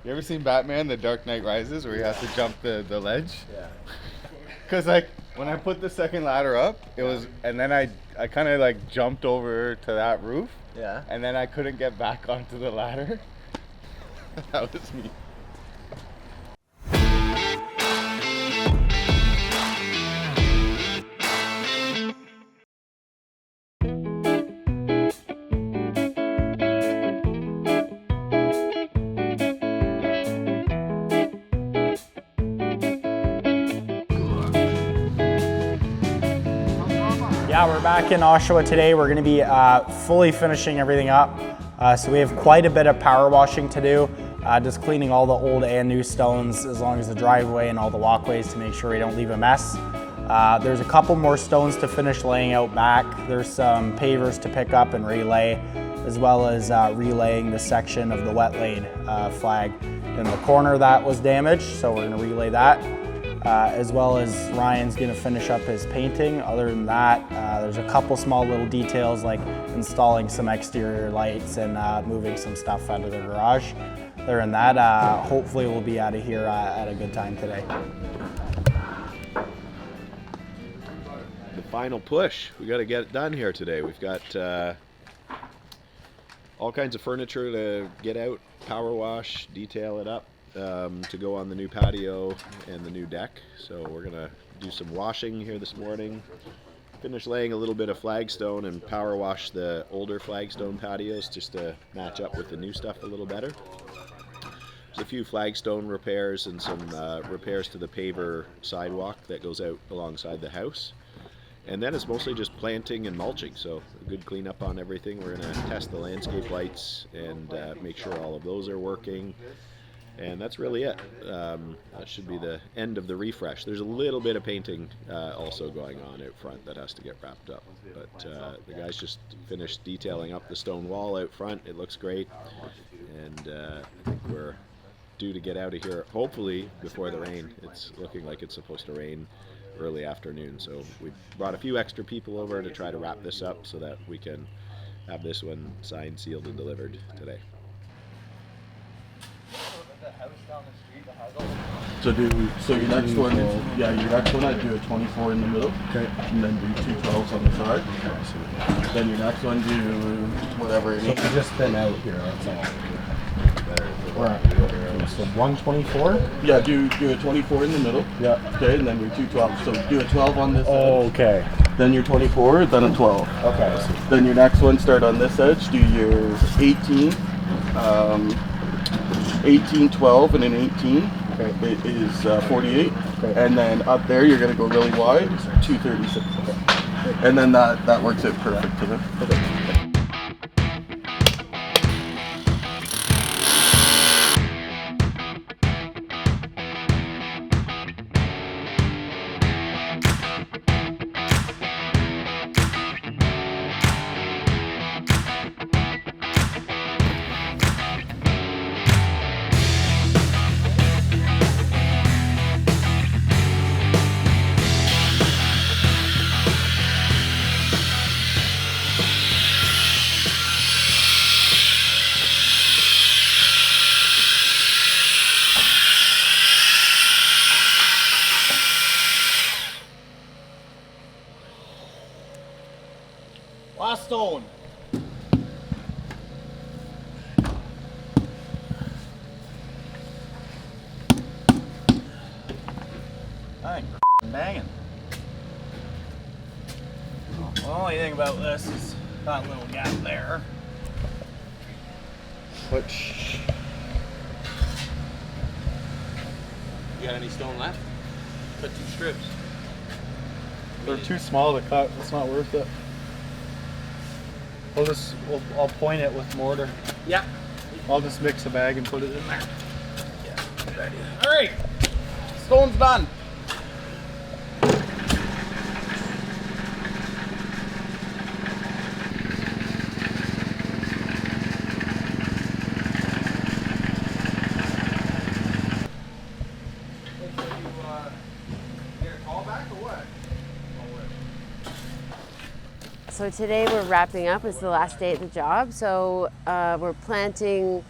You ever seen Batman, The Dark Knight Rises, where he has to jump the ledge? Yeah. Because, like, when I put the second ladder up, it was, and then I kind of, like, jumped over to that roof. Yeah. And then I couldn't get back onto the ladder. That was me. Yeah, we're back in Oshawa today. We're going to be fully finishing everything up. So we have quite a bit of power washing to do, just cleaning all the old and new stones as long as the driveway and all the walkways to make sure we don't leave a mess. There's a couple more stones to finish laying out back. There's some pavers to pick up and relay, as well as relaying the section of the wet laid flag in the corner that was damaged, so we're going to relay that. As well as Ryan's gonna finish up his painting. Other than that, there's a couple small little details like installing some exterior lights and moving some stuff out of the garage. Other than that, hopefully we'll be out of here at a good time today. The final push. We got to get it done here today. We've got all kinds of furniture to get out, power wash, detail it up. To go on the new patio and the new deck. So we're gonna do some washing here this morning, finish laying a little bit of flagstone and power wash the older flagstone patios just to match up with the new stuff a little better. There's a few flagstone repairs and some repairs to the paver sidewalk that goes out alongside the house. And then it's mostly just planting and mulching, so a good cleanup on everything. We're gonna test the landscape lights and make sure all of those are working. And that's really it. That should be the end of the refresh. There's a little bit of painting also going on out front that has to get wrapped up. But the guys just finished detailing up the stone wall out front. It looks great. And I think we're due to get out of here, hopefully, before the rain. It's looking like it's supposed to rain early afternoon. So we brought a few extra people over to try to wrap this up so that we can have this one signed, sealed, and delivered today. So your next one is, your next one I'd do a 24 in the middle. Okay. And then do two 12s on the side. Okay. Then your next one do whatever. So we just thin out here, that's all. So 124? Yeah, do a 24 in the middle. Yeah. Okay, and then your two 12s. So do a 12 on this edge. Okay. Then your 24, then a 12. Okay. Then your next one, start on this edge, do your 18. 18, 12, and an 18 it is 48. Okay. And then up there, you're going to go really wide, 236. Okay. And then that works out perfect for them. Okay. Last stone. I think we're banging. The only thing about this is that little gap there. Which... You got any stone left? Cut 2 strips. They're too small to cut. It's not worth it. I'll point it with mortar. Yeah. I'll just mix a bag and put it in there. Yeah. Good idea. All right, stone's done. So today we're wrapping up. It's the last day at the job. So we're planting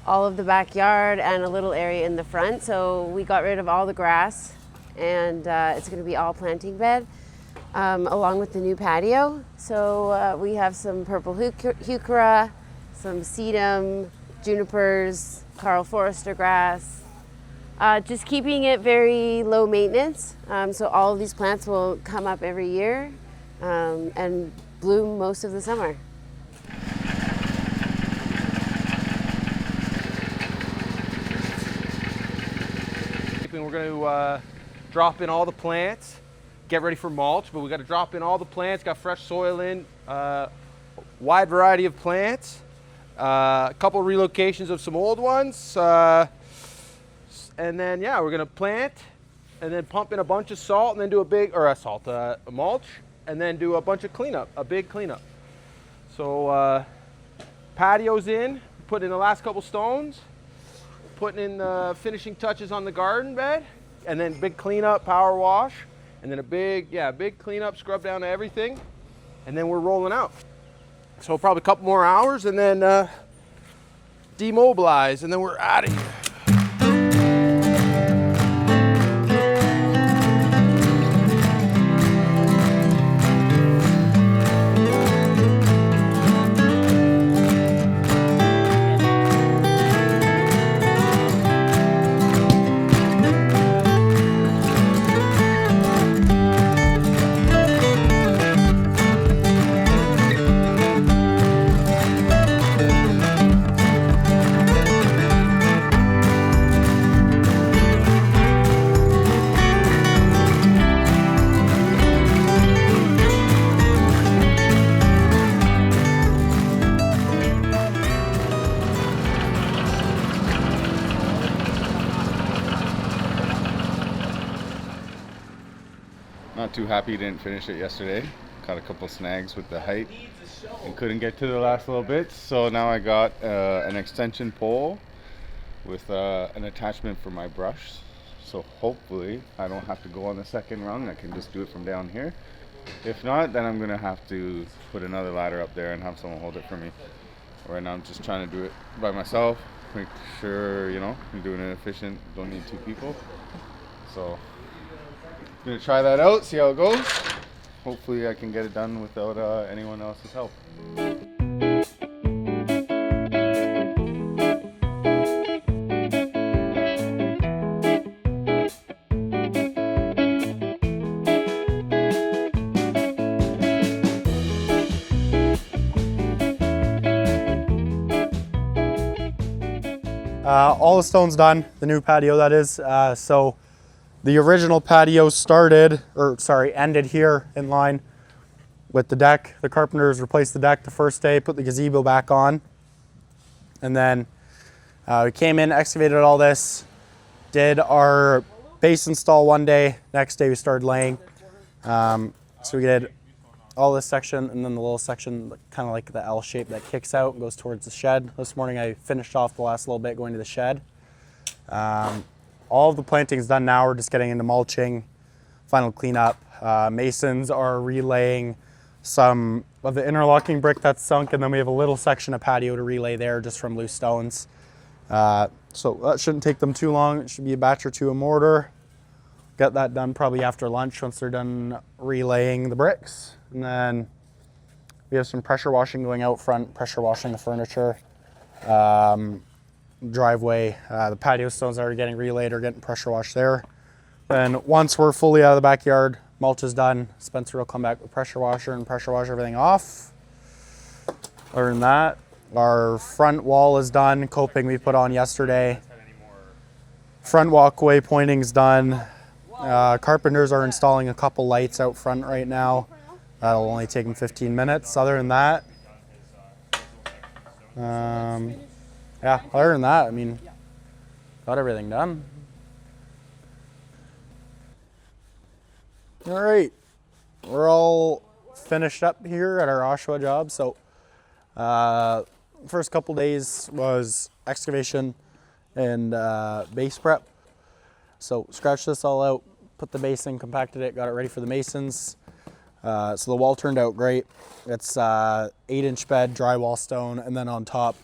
all of the backyard and a little area in the front. So we got rid of all the grass, and it's going to be all planting bed along with the new patio. So we have some purple heuchera, some sedum, junipers, Carl Forester grass. Just keeping it very low maintenance. So all of these plants will come up every year and bloom most of the summer. We're going to drop in all the plants, get ready for mulch, but we got to drop in all the plants, got fresh soil in, wide variety of plants, a couple relocations of some old ones, and then yeah, we're going to plant and then pump in a bunch of salt and then do a big, or a mulch, and then do a bunch of cleanup, a big cleanup. So patio's in, put in the last couple stones, putting in the finishing touches on the garden bed, and then big cleanup, power wash, and then a big cleanup, scrub down to everything, and then we're rolling out. So probably a couple more hours and then demobilize, and then we're out of here. Not too happy didn't finish it yesterday. Caught a couple snags with the height and couldn't get to the last little bit. So now I got an extension pole with an attachment for my brush. So hopefully I don't have to go on the second rung. I can just do it from down here. If not, then I'm gonna have to put another ladder up there and have someone hold it for me. Right now I'm just trying to do it by myself. Make sure, you know, I'm doing it efficient. Don't need two people. So I'm gonna try that out, see how it goes. Hopefully I can get it done without anyone else's help. All the stone's done, the new patio that is. So the original patio ended here in line with the deck. The carpenters replaced the deck the first day, put the gazebo back on. And then we came in, excavated all this, did our base install one day. Next day we started laying. So we did all this section and then the little section, kind of like the L shape that kicks out and goes towards the shed. This morning I finished off the last little bit going to the shed. All of the planting's done now. We're just getting into mulching, final cleanup. Masons are relaying some of the interlocking brick that's sunk, and then we have a little section of patio to relay there just from loose stones. So that shouldn't take them too long. It should be a batch or two of mortar. Get that done probably after lunch once they're done relaying the bricks. And then we have some pressure washing going out front, pressure washing the furniture. Driveway, the patio stones that are getting relayed are getting pressure washed there. Then once we're fully out of the backyard, mulch is done, Spencer will come back with pressure washer and pressure wash everything off. Other than that, our front wall is done, coping we put on yesterday. Front walkway pointing's done. Carpenters are installing a couple lights out front right now. That'll only take them 15 minutes. Other than that, yeah, other than that, I mean, got everything done. All right, we're all finished up here at our Oshawa job. So first couple days was excavation and base prep. So scratched this all out, put the base in, compacted it, got it ready for the masons. So the wall turned out great. It's 8-inch bed, drywall stone, and then on top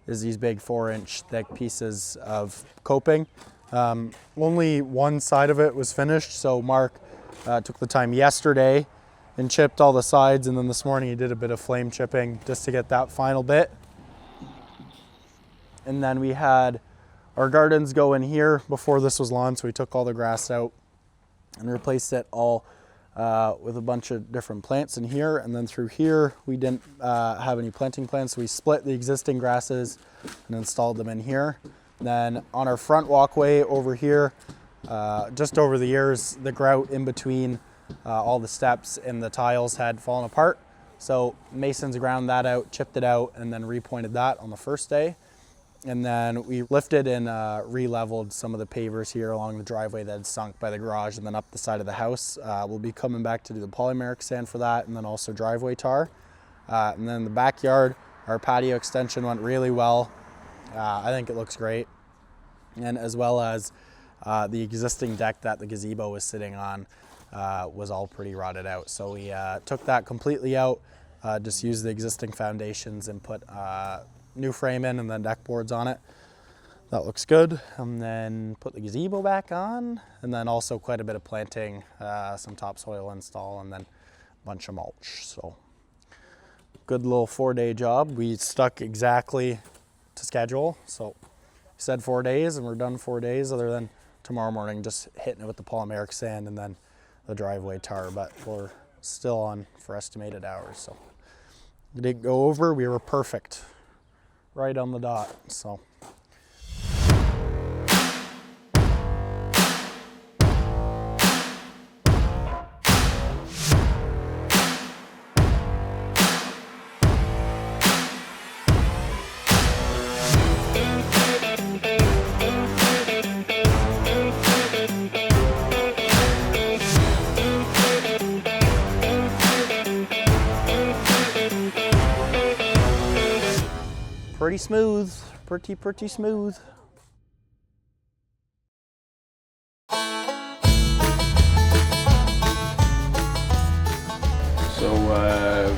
is these big 4-inch thick pieces of coping. Only one side of it was finished, so Mark took the time yesterday and chipped all the sides, and then this morning he did a bit of flame chipping just to get that final bit. And then we had our gardens go in here before this was lawn, so we took all the grass out and replaced it all with a bunch of different plants in here. And then through here we didn't have any planting plants, so we split the existing grasses and installed them in here. Then on our front walkway over here, just over the years, the grout in between all the steps and the tiles had fallen apart. So masons ground that out, chipped it out, and then repointed that on the first day. And then we lifted and re-leveled some of the pavers here along the driveway that had sunk by the garage and then up the side of the house. We'll be coming back to do the polymeric sand for that, and then also driveway tar. And then the backyard, our patio extension went really well. I think it looks great. And as well as the existing deck that the gazebo was sitting on was all pretty rotted out. So we took that completely out, just used the existing foundations and put new frame in and then deck boards on it. That looks good. And then put the gazebo back on, and then also quite a bit of planting, some topsoil install, and then a bunch of mulch. So good little 4-day job. We stuck exactly to schedule. So we said 4 days and we're done 4 days, other than tomorrow morning just hitting it with the polymeric sand and then the driveway tar, but we're still on for estimated hours. So we didn't go over, we were perfect. Right on the dot, so. Pretty smooth, pretty smooth. So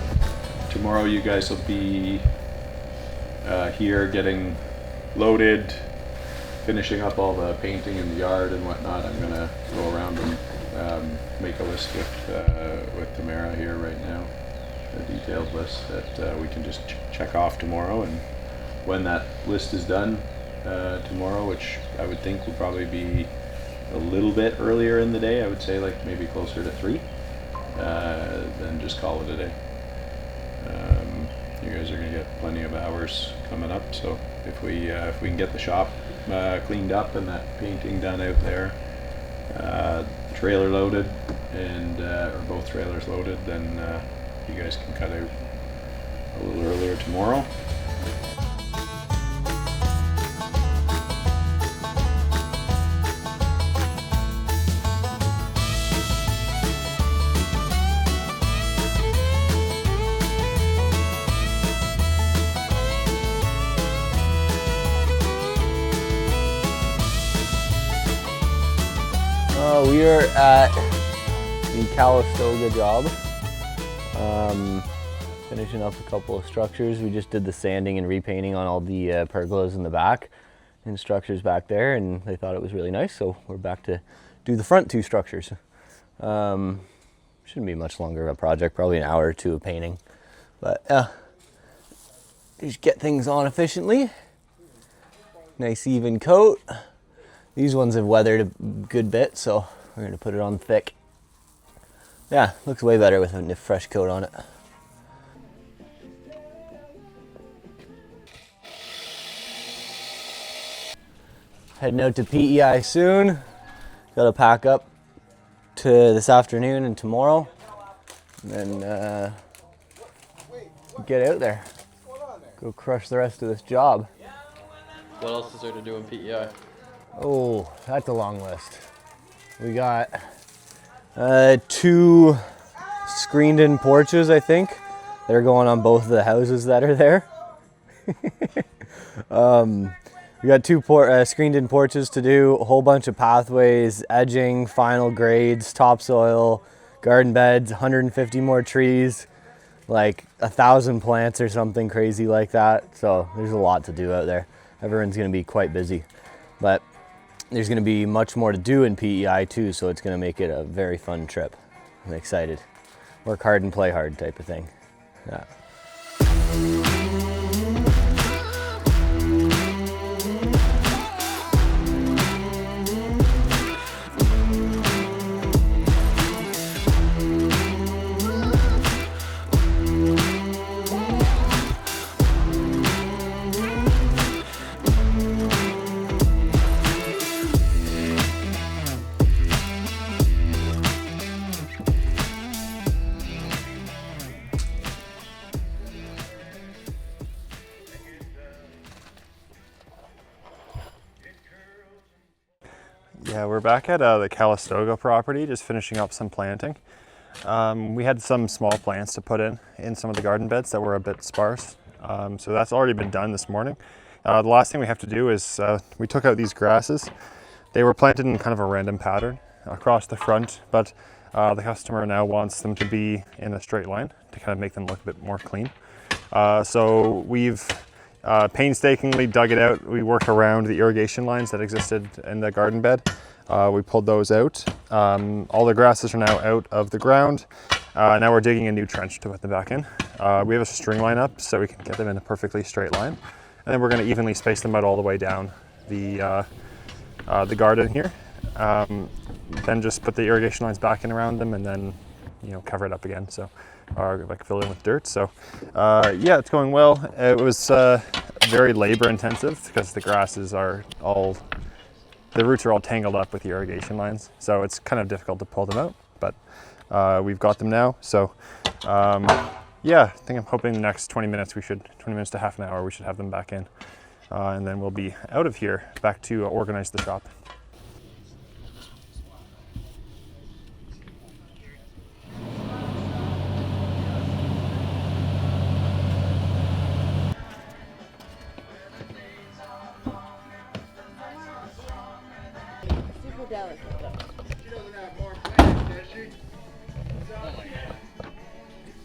tomorrow you guys will be here getting loaded, finishing up all the painting in the yard and whatnot. I'm gonna go around and make a list with Tamara here right now, a detailed list that we can just check off tomorrow. And when that list is done tomorrow, which I would think will probably be a little bit earlier in the day, I would say like maybe closer to 3, then just call it a day. You guys are gonna get plenty of hours coming up, so if we can get the shop cleaned up and that painting done out there, trailer loaded, and or both trailers loaded, then you guys can cut out a little earlier tomorrow. We are at the Calistoga job, finishing up a couple of structures. We just did the sanding and repainting on all the pergolas in the back and structures back there, and they thought it was really nice, so we're back to do the front 2 structures. Shouldn't be much longer of a project, probably an hour or 2 of painting, but just get things on efficiently. Nice even coat. These ones have weathered a good bit, so we're gonna put it on thick. Yeah, looks way better with a fresh coat on it. Heading out to P.E.I. soon. Gotta pack up to this afternoon and tomorrow, and then get out there. Go crush the rest of this job. What else is there to do in P.E.I.? Oh, that's a long list. We got 2 screened in porches, I think. They're going on both of the houses that are there. We got 2 screened in porches to do, a whole bunch of pathways, edging, final grades, topsoil, garden beds, 150 more trees. like 1,000 plants or something crazy like that. So there's a lot to do out there. Everyone's gonna be quite busy, but there's gonna be much more to do in P.E.I. too, so it's gonna make it a very fun trip. I'm excited. Work hard and play hard type of thing. Yeah. Yeah, we're back at the Calistoga property, just finishing up some planting. We had some small plants to put in some of the garden beds that were a bit sparse. So that's already been done this morning. The last thing we have to do is we took out these grasses. They were planted in kind of a random pattern across the front, but the customer now wants them to be in a straight line to kind of make them look a bit more clean. So we've painstakingly dug it out. We worked around the irrigation lines that existed in the garden bed. We pulled those out. All the grasses are now out of the ground. Now we're digging a new trench to put them back in. We have a string line up so we can get them in a perfectly straight line. And then we're going to evenly space them out all the way down the garden here. Then just put the irrigation lines back in around them and then, you know, cover it up again. So, or like fill in with dirt. So, yeah, it's going well. It was very labor intensive because the grasses are all, the roots are all tangled up with the irrigation lines. So it's kind of difficult to pull them out, but we've got them now. So, yeah, I think I'm hoping the next 20 minutes to half an hour, we should have them back in. And then we'll be out of here, back to organize the shop. Super delicate though. She doesn't have more plants, does she?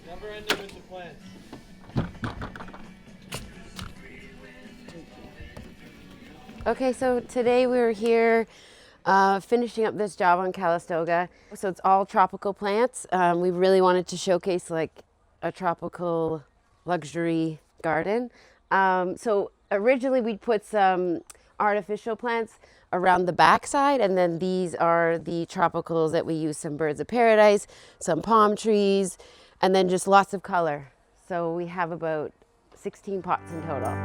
Never ended with the plants. Okay, so today we're here finishing up this job on Calistoga. So it's all tropical plants. We really wanted to showcase like a tropical luxury garden. So originally we'd put some artificial plants around the backside, and then these are the tropicals that we use, some birds of paradise, some palm trees, and then just lots of color. So we have about 16 pots in total.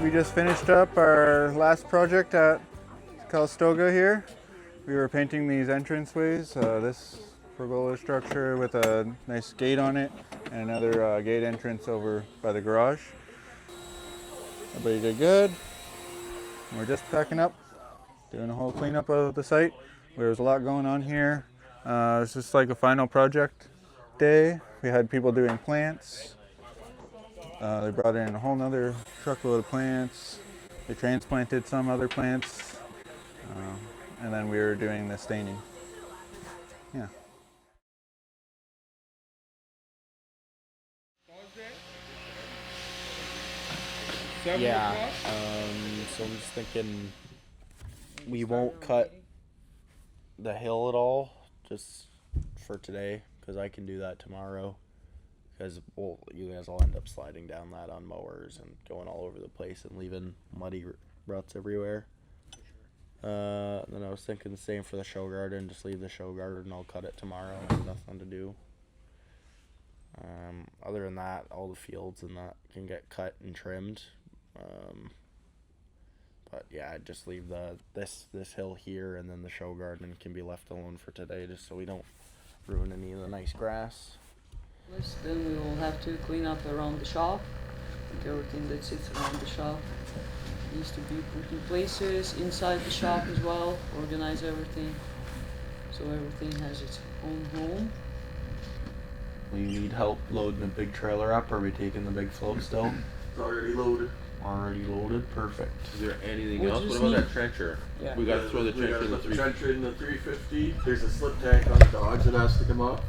We just finished up our last project at Calistoga here. We were painting these entranceways, this pergola structure with a nice gate on it, and another gate entrance over by the garage. Everybody did good. We're just packing up, doing a whole cleanup of the site. There's a lot going on here. It's just like a final project day. We had people doing plants. They brought in a whole nother truckload of plants. They transplanted some other plants. And then we were doing the staining. Yeah. Yeah, so I'm just thinking we won't cut the hill at all, just for today, because I can do that tomorrow. Because you guys will end up sliding down that on mowers and going all over the place and leaving muddy ruts everywhere. Then I was thinking the same for the show garden. Just leave the show garden. I'll cut it tomorrow. Nothing to do. Other than that, all the fields and that can get cut and trimmed. But yeah, I'd just leave this hill here, and then the show garden can be left alone for today, just so we don't ruin any of the nice grass. Then we will have to clean up around the shop, like everything that sits around the shop needs to be put in places, inside the shop as well, organize everything so everything has its own home. Will you need help loading a big trailer up, or are we taking the big float still? It's already loaded. Already loaded? Perfect. Is there anything We'll else? just What about need- that trencher? Yeah. We gotta throw the We trencher gotta in the put the 350. trencher in the 350. There's a slip tank on the Dodge that has to come off.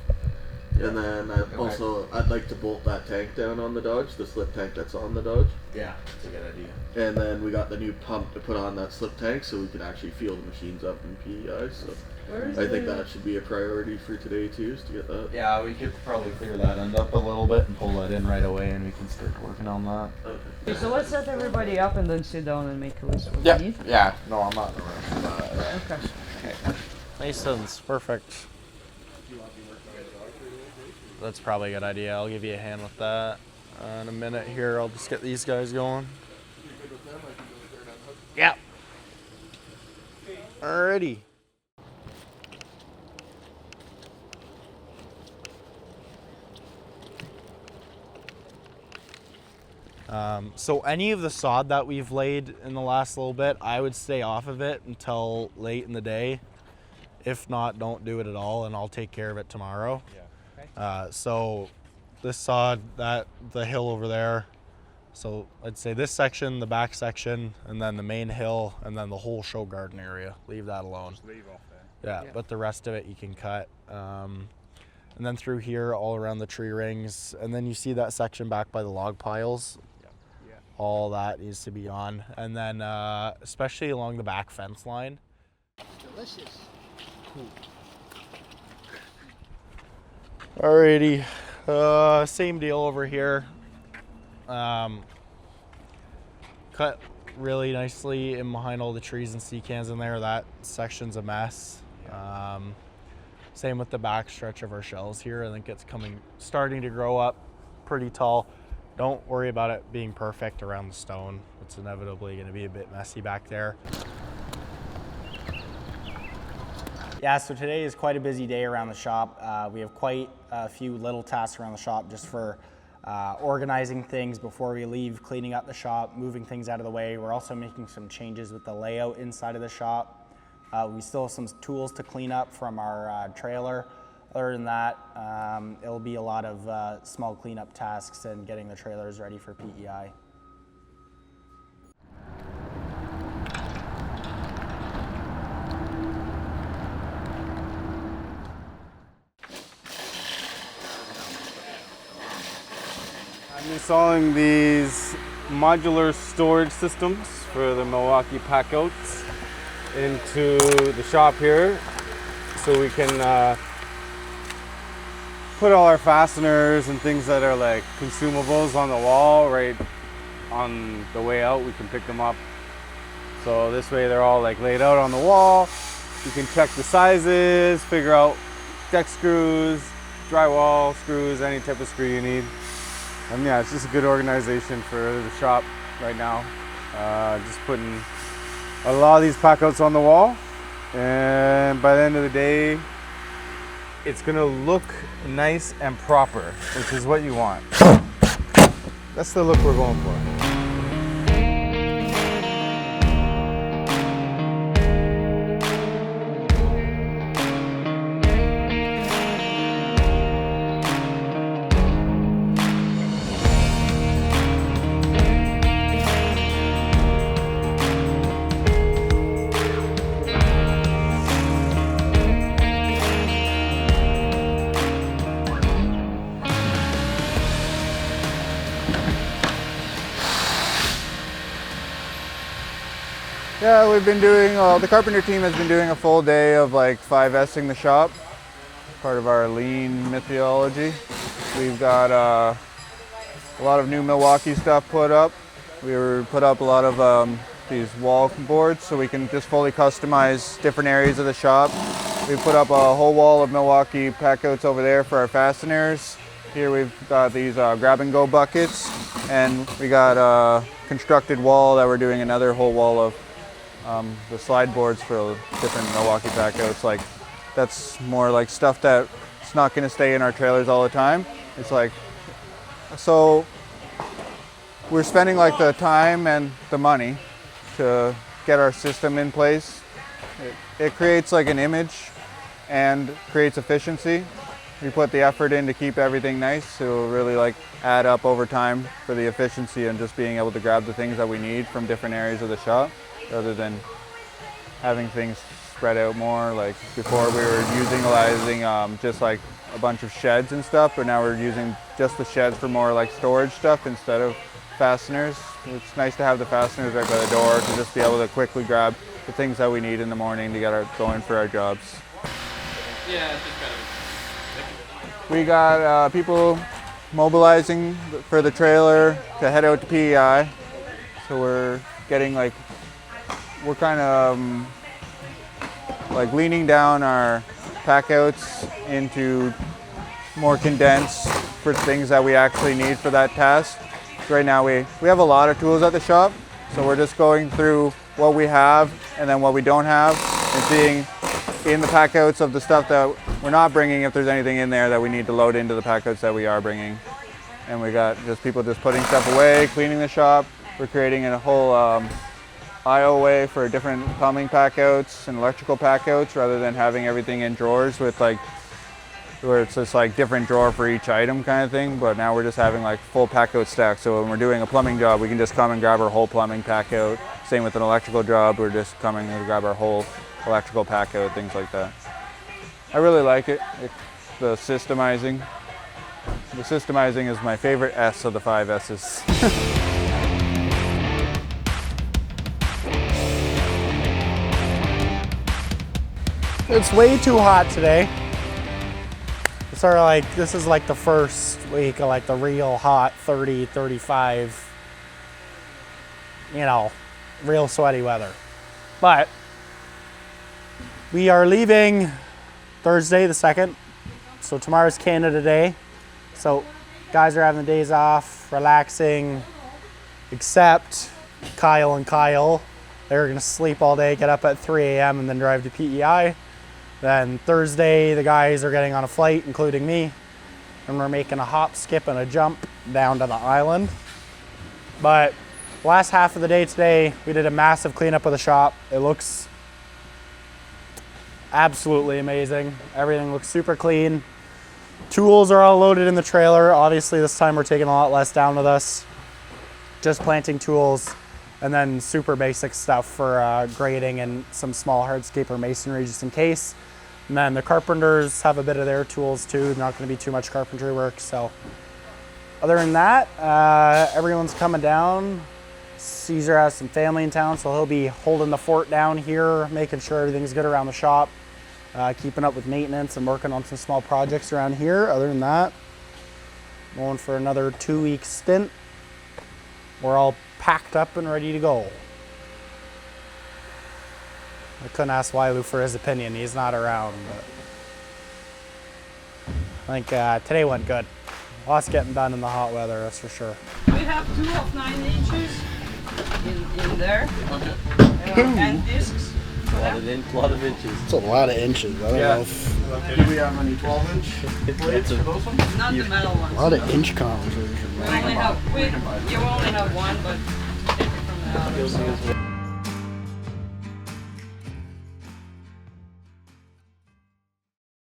And then I'd like to bolt that tank down on the Dodge, the slip tank that's on the Dodge. Yeah, that's a good idea. And then we got the new pump to put on that slip tank so we can actually fuel the machines up in P.E.I. So I think that should be a priority for today too, is to get that. Yeah, we could probably clear that end up a little bit and pull that in right away, and we can start working on that. Okay, so let's set everybody up and then sit down and make a list of what Yeah, we need. yeah. No, I'm not in a rush. Okay. Masons, perfect. That's probably a good idea. I'll give you a hand with that. In a minute here, I'll just get these guys going. Yeah. Alrighty. So any of the sod that we've laid in the last little bit, I would stay off of it until late in the day. If not, don't do it at all, and I'll take care of it tomorrow. Yeah. So this sod, the hill over there, so I'd say this section, the back section, and then the main hill, and then the whole show garden area. Leave that alone. Just leave off there. Yeah, but the rest of it you can cut. And then through here, all around the tree rings, and then you see that section back by the log piles. Yeah. All that needs to be on. And then especially along the back fence line. Delicious. Alrighty, same deal over here. Cut really nicely in behind all the trees and secans in there. That section's a mess. Same with the back stretch of our shells here. I think it's starting to grow up pretty tall. Don't worry about it being perfect around the stone. It's inevitably going to be a bit messy back there. Yeah, so today is quite a busy day around the shop. We have quite a few little tasks around the shop just for organizing things before we leave, cleaning up the shop, moving things out of the way. We're also making some changes with the layout inside of the shop. We still have some tools to clean up from our trailer. Other than that, it'll be a lot of small cleanup tasks and getting the trailers ready for P.E.I. I'm installing these modular storage systems for the Milwaukee Pack Out into the shop here, so we can put all our fasteners and things that are like consumables on the wall right on the way out. We can pick them up, so this way they're all like laid out on the wall. You can check the sizes, figure out deck screws, drywall screws, any type of screw you need. And yeah, it's just a good organization for the shop right now. Just putting a lot of these pack outs on the wall, and by the end of the day, it's gonna look nice and proper, which is what you want. That's the look we're going for. Yeah, we've been doing, the carpenter team has been doing a full day of like 5S'ing the shop, part of our lean methodology. We've got a lot of new Milwaukee stuff put up. We put up a lot of these wall boards so we can just fully customize different areas of the shop. We put up a whole wall of Milwaukee Pack Outs over there for our fasteners. Here we've got these grab and go buckets, and we got a constructed wall that we're doing another whole wall of the slide boards for different Milwaukee Pack Outs. Like, that's more like stuff that it's not going to stay in our trailers all the time. It's like, so we're spending like the time and the money to get our system in place. It creates like an image and creates efficiency. We put the effort in to keep everything nice, so it'll really like add up over time for the efficiency and just being able to grab the things that we need from different areas of the shop, rather than having things spread out more. Like before we were utilizing just like a bunch of sheds and stuff, but now we're using just the sheds for more like storage stuff instead of fasteners. It's nice to have the fasteners right by the door to just be able to quickly grab the things that we need in the morning to get going for our jobs. Yeah, it's just kind of. We got people mobilizing for the trailer to head out to P.E.I. So we're getting like, we're kind of like leaning down our pack outs into more condensed for things that we actually need for that task. So right now we have a lot of tools at the shop, so we're just going through what we have and then what we don't have, and seeing in the pack outs of the stuff that we're not bringing if there's anything in there that we need to load into the pack outs that we are bringing. And we got just people just putting stuff away, cleaning the shop. We're creating a whole aisle way for different plumbing pack outs and electrical pack outs, rather than having everything in drawers with like, where it's just like different drawer for each item kind of thing. But now we're just having like full pack out stacks. So when we're doing a plumbing job, we can just come and grab our whole plumbing pack out. Same with an electrical job, we're just coming and grab our whole electrical pack out, things like that. I really like it. The systemizing. The systemizing is my favorite S of the 5 S's. It's way too hot today. It's sort of like, this is like the first week of like the real hot 30, 35, you know, real sweaty weather. But we are leaving Thursday the 2nd. So tomorrow's Canada Day. So guys are having the days off, relaxing, except Kyle and Kyle. They're gonna sleep all day, get up at 3 a.m. and then drive to P.E.I. Then Thursday, the guys are getting on a flight, including me, and we're making a hop, skip, and a jump down to the island. But last half of the day today, we did a massive cleanup of the shop. It looks absolutely amazing. Everything looks super clean. Tools are all loaded in the trailer. Obviously, this time we're taking a lot less down with us. Just planting tools, and then super basic stuff for grading and some small hardscape or masonry just in case. And then the carpenters have a bit of their tools too. Not going to be too much carpentry work. So other than that, everyone's coming down. Caesar has some family in town, so he'll be holding the fort down here, making sure everything's good around the shop, keeping up with maintenance and working on some small projects around here. Other than that, going for another 2-week stint. We're all packed up and ready to go. I couldn't ask Wailu for his opinion. He's not around, but I think today went good. Lots getting done in the hot weather, that's for sure. We have 2 of 9 inches in there. And discs. A lot of inches. It's a lot of inches. I don't know if... Do we have any 12-inch plates for those ones? Not the metal ones. A lot of inch conversion. You only have one, but take it from the others.